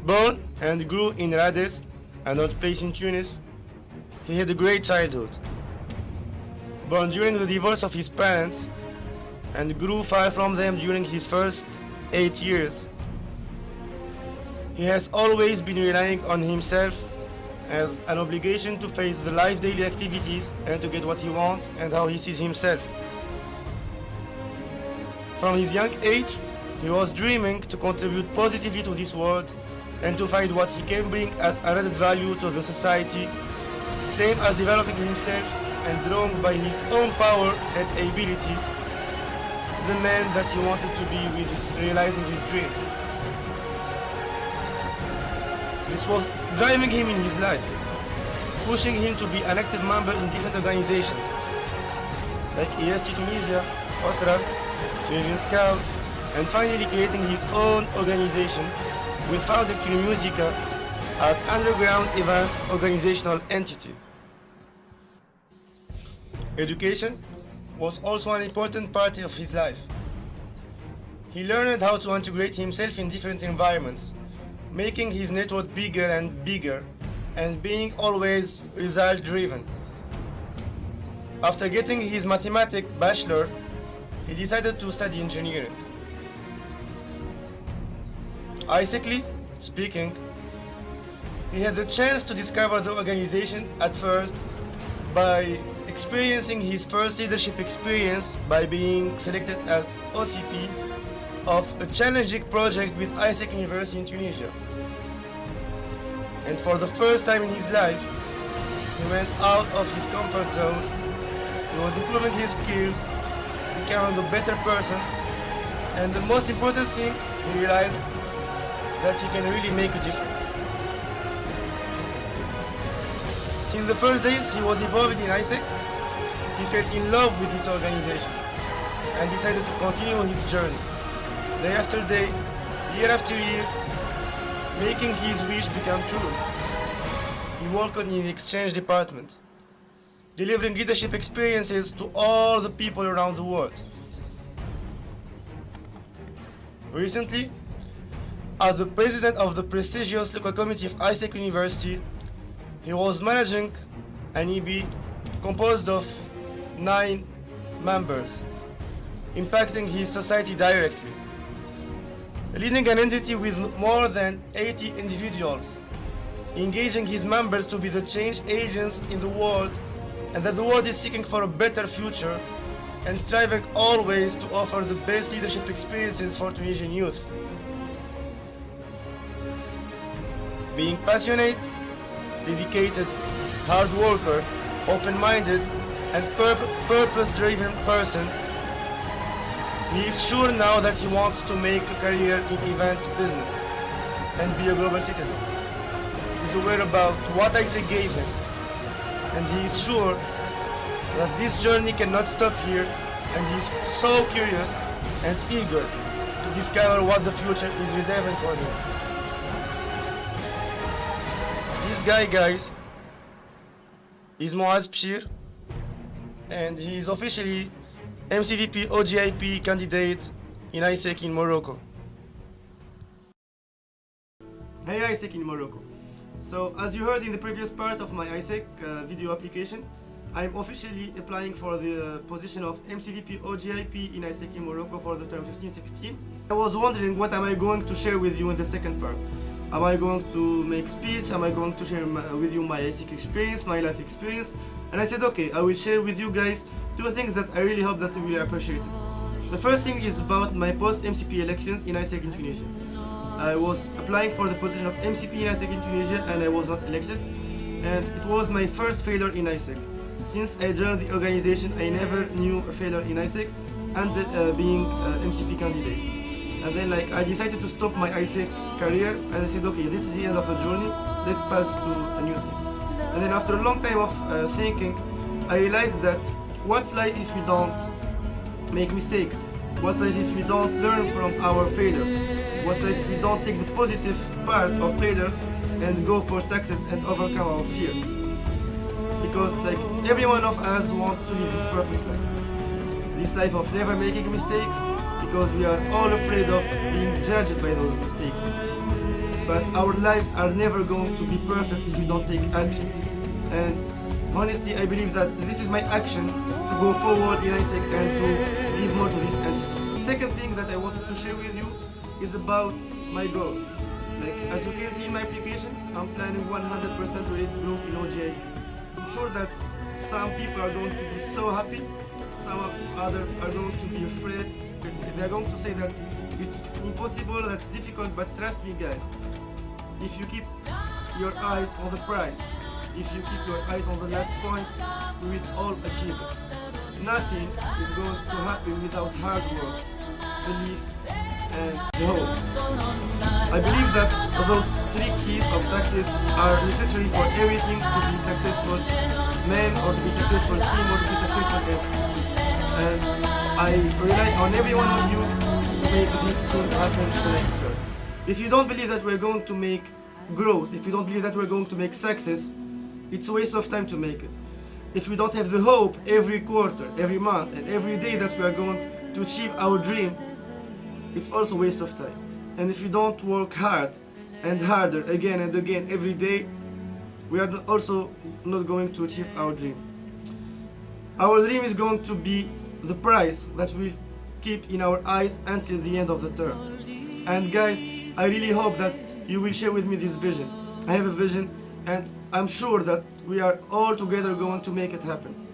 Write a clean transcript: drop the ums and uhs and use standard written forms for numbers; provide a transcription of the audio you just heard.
Born and grew in Rades, an old place in Tunis, he had a great childhood. Born during the divorce of his parents and grew far from them during his first 8 years, he has always been relying on himself as an obligation to face the life daily activities and to get what he wants and how he sees himself. From his young age, he was dreaming to contribute positively to this world and to find what he can bring as added value to the society, same as developing himself and drawn by his own power and ability, the man that he wanted to be with realizing his dreams. This was driving him in his life, pushing him to be an active member in different organizations like AIESEC Tunisia, OSRA, Tunisian Scout, and finally creating his own organization with founding Musica as underground events organizational entity. Education was also an important part of his life. He learned how to integrate himself in different environments, making his network bigger and bigger, and being always result-driven. After getting his mathematics bachelor, he decided to study engineering. Ethically speaking, he had the chance to discover the organization at first by experiencing his first leadership experience by being selected as OCP of a challenging project with AIESEC University in Tunisia. And for the first time in his life, he went out of his comfort zone, he was improving his skills, becoming a better person, and the most important thing, he realized that he can really make a difference. Since the first days he was involved in AIESEC, he fell in love with this organization and decided to continue his journey, day after day, year after year, making his wish become true. He worked in the exchange department, delivering leadership experiences to all the people around the world. Recently, as the president of the prestigious local committee of AIESEC University, he was managing an EB composed of 9 members, impacting his society directly, leading an entity with more than 80 individuals, engaging his members to be the change agents in the world, and that the world is seeking for a better future and striving always to offer the best leadership experiences for Tunisian youth. Being passionate, dedicated, hard worker, open-minded, and purpose-driven person, he is sure now that he wants to make a career in events business and be a global citizen. He's aware about what AIESEC gave him, and he is sure that this journey cannot stop here, and he is so curious and eager to discover what the future is reserving for him. This guy, guys, is Moez Bchir, and he is officially MCVP oGIP candidate in AIESEC in Morocco. Hey, AIESEC in Morocco. So, as you heard in the previous part of my AIESEC video application, I am officially applying for the position of MCVP oGIP in AIESEC in Morocco for the term 15-16. I was wondering what am I going to share with you in the second part. Am I going to make speech? Am I going to share with you my AIESEC experience, my life experience? And I said, okay, I will share with you guys 2 things that I really hope that you will appreciate it. The first thing is about my post-MCP elections in AIESEC in Tunisia. I was applying for the position of MCP in AIESEC in Tunisia and I was not elected. And it was my first failure in AIESEC. Since I joined the organization, I never knew a failure in AIESEC and being MCP candidate. And then I decided to stop my AIESEC career and I said, okay, this is the end of the journey, let's pass to a new thing. And then after a long time of thinking, I realized that what's life if we don't make mistakes? What's life if we don't learn from our failures? What's life if we don't take the positive part of failures and go for success and overcome our fears? Because every one of us wants to live this perfect life. This life of never making mistakes, because we are all afraid of being judged by those mistakes. but our lives are never going to be perfect if we don't take actions. And honestly, I believe that this is my action to go forward in AIESEC and to give more to this entity. Second thing that I wanted to share with you is about my goal. Like, as you can see in my application, I'm planning 100% related growth in oGIP. I'm sure that some people are going to be so happy, some others are going to be afraid. They're going to say that it's impossible, that's difficult, but trust me guys, if you keep your eyes on the prize, if you keep your eyes on the last point, we will all achieve it. Nothing is going to happen without hard work, belief, and the hope. I believe that those three keys of success are necessary for everything to be successful man, or to be successful team, or to be successful entity. And I rely on every one of you to make this thing happen the next term. If you don't believe that we're going to make growth, if you don't believe that we're going to make success, it's a waste of time to make it. If we don't have the hope every quarter, every month, and every day that we are going to achieve our dream, it's also a waste of time. And if we don't work hard and harder again and again every day, we are also not going to achieve our dream. Our dream is going to be the prize that we'll keep in our eyes until the end of the term. And guys, I really hope that you will share with me this vision. I have a vision, and I'm sure that we are all together going to make it happen.